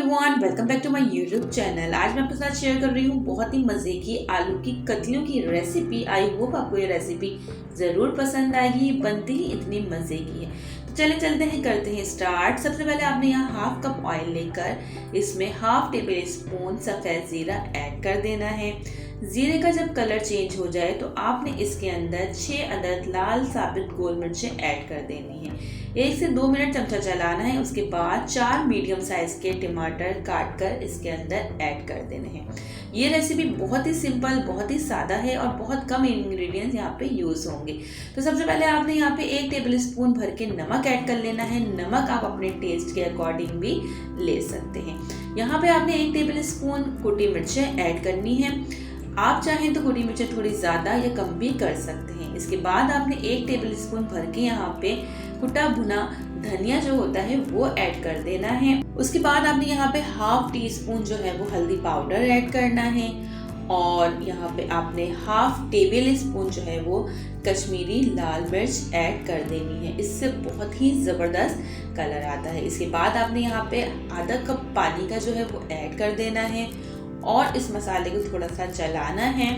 Everyone, welcome back to my YouTube channel. आज मैं आपके साथ शेयर कर रही हूँ बहुत ही मज़े की आलू की कतलियों की रेसिपी। आई होप आपको ये रेसिपी ज़रूर पसंद आएगी, बनती ही इतनी मज़े की है। तो चलते हैं करते हैं स्टार्ट। सबसे पहले आपने यहाँ हाफ कप ऑयल लेकर इसमें हाफ टेबल स्पून सफ़ेद ज़ीरा ऐड कर देना है। ज़ीरे का जब कलर चेंज हो जाए तो आपने इसके अंदर 6 अदद लाल साबित गोल मिर्चें ऐड कर देनी है। 1 से 2 मिनट चमचा चलाना है। उसके बाद 4 मीडियम साइज के टमाटर काट कर इसके अंदर ऐड कर देने हैं। ये रेसिपी बहुत ही सिंपल, बहुत ही सादा है और बहुत कम इंग्रेडिएंट्स यहाँ पे यूज़ होंगे। तो सबसे पहले आपने यहाँ पे 1 टेबल स्पून भर के नमक ऐड कर लेना है। नमक आप अपने टेस्ट के अकॉर्डिंग भी ले सकते हैं। यहाँ पे आपने 1 टेबल स्पून कुटी मिर्चें ऐड करनी है। आप चाहें तो कुटी मिर्चें थोड़ी ज़्यादा या कम भी कर सकते हैं। इसके बाद आपने 1 टेबल स्पून भर के यहाँ पे कुटा भुना धनिया जो होता है वो ऐड कर देना है। उसके बाद आपने यहाँ पे हाफ टी स्पून जो है वो हल्दी पाउडर ऐड करना है और यहाँ पे आपने हाफ टेबल स्पून जो है वो कश्मीरी लाल मिर्च ऐड कर देनी है। इससे बहुत ही ज़बरदस्त कलर आता है। इसके बाद आपने यहाँ पे आधा कप पानी का जो है वो ऐड कर देना है और इस मसाले को थोड़ा सा चलाना है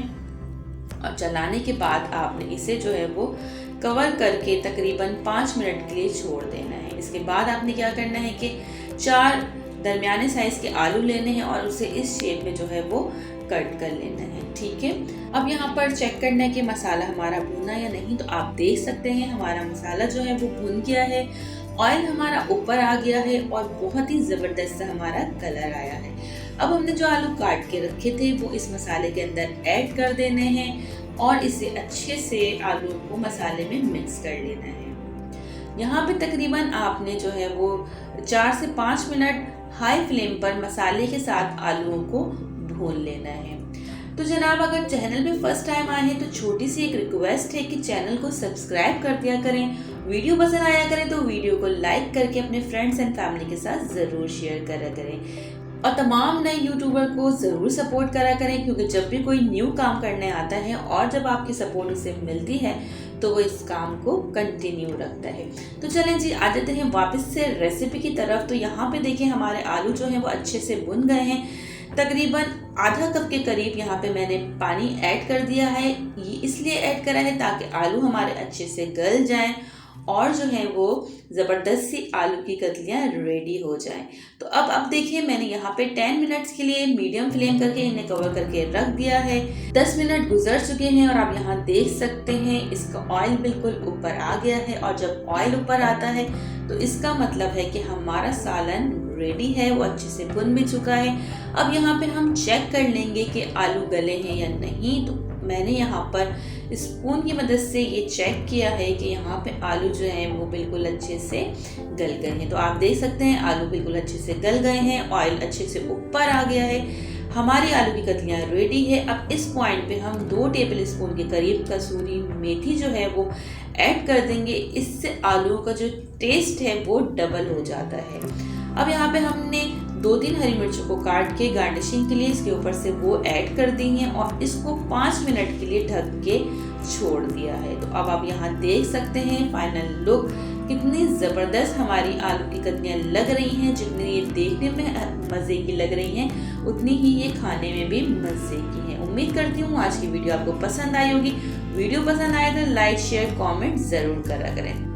और चलाने के बाद आपने इसे जो है वो कवर करके तकरीबन 5 मिनट के लिए छोड़ देना है। इसके बाद आपने क्या करना है कि 4 दरमियाने साइज के आलू लेने हैं और उसे इस शेप में जो है वो कट कर लेना है। ठीक है, अब यहाँ पर चेक करना है कि मसाला हमारा भुना या नहीं। तो आप देख सकते हैं हमारा मसाला जो है वो भुन गया है, ऑयल हमारा ऊपर आ गया है और बहुत ही ज़बरदस्त सा हमारा कलर आया है। अब हमने जो आलू काट के रखे थे वो इस मसाले के अंदर ऐड कर देने हैं और इसे अच्छे से आलू को मसाले में मिक्स कर लेना है। यहाँ पे तकरीबन आपने जो है वो 4 से 5 मिनट हाई फ्लेम पर मसाले के साथ आलूओं को भून लेना है। तो जनाब, अगर चैनल पे फर्स्ट टाइम आए हैं तो छोटी सी एक रिक्वेस्ट है कि चैनल को सब्सक्राइब कर दिया करें। वीडियो पसंद आया करें तो वीडियो को लाइक करके अपने फ्रेंड्स एंड फैमिली के साथ ज़रूर शेयर करा करें और तमाम नए यूट्यूबर को ज़रूर सपोर्ट करा करें, क्योंकि जब भी कोई न्यू काम करने आता है और जब आपकी सपोर्ट उसे मिलती है तो वो इस काम को कंटिन्यू रखता है। तो चलें जी, आ जाते हैं वापस से रेसिपी की तरफ। तो यहाँ पे देखिए हमारे आलू जो हैं वो अच्छे से भुन गए हैं। तकरीबन आधा कप के करीब यहाँ पे मैंने पानी ऐड कर दिया है। ये इसलिए ऐड करा है ताकि आलू हमारे अच्छे से गल जाएं और जो है वो ज़बरदस्त सी आलू की कतलियाँ रेडी हो जाएं। तो अब देखिए मैंने यहाँ पे 10 मिनट्स के लिए मीडियम फ्लेम करके इन्हें कवर करके रख दिया है। 10 मिनट गुजर चुके हैं और आप यहाँ देख सकते हैं इसका ऑयल बिल्कुल ऊपर आ गया है और जब ऑयल ऊपर आता है तो इसका मतलब है कि हमारा सालन रेडी है, वो अच्छे से भुन भी चुका है। अब यहाँ पे हम चेक कर लेंगे कि आलू गले हैं या नहीं। तो मैंने यहाँ पर स्पून की मदद से ये चेक किया है कि यहाँ पे आलू जो हैं वो बिल्कुल अच्छे से गल गए हैं। तो आप देख सकते हैं आलू बिल्कुल अच्छे से गल गए हैं, ऑयल अच्छे से ऊपर आ गया है, हमारी आलू की कतलियाँ रेडी है। अब इस पॉइंट पे हम 2 टेबल स्पून के करीब कसूरी मेथी जो है वो ऐड कर देंगे। इससे आलू का जो टेस्ट है वो डबल हो जाता है। अब यहाँ पे हमने 2-3 हरी मिर्चों को काट के गार्निशिंग के लिए इसके ऊपर से वो ऐड कर दी हैं और इसको 5 मिनट के लिए ढक के छोड़ दिया है। तो अब आप यहाँ देख सकते हैं फाइनल लुक, कितनी ज़बरदस्त हमारी आलू की कतलियाँ लग रही हैं। जितनी ये देखने में मज़े की लग रही हैं उतनी ही ये खाने में भी मज़े की हैं। उम्मीद करती हूँ आज की वीडियो आपको पसंद आई होगी। वीडियो पसंद आए तो लाइक शेयर कॉमेंट ज़रूर करा करें।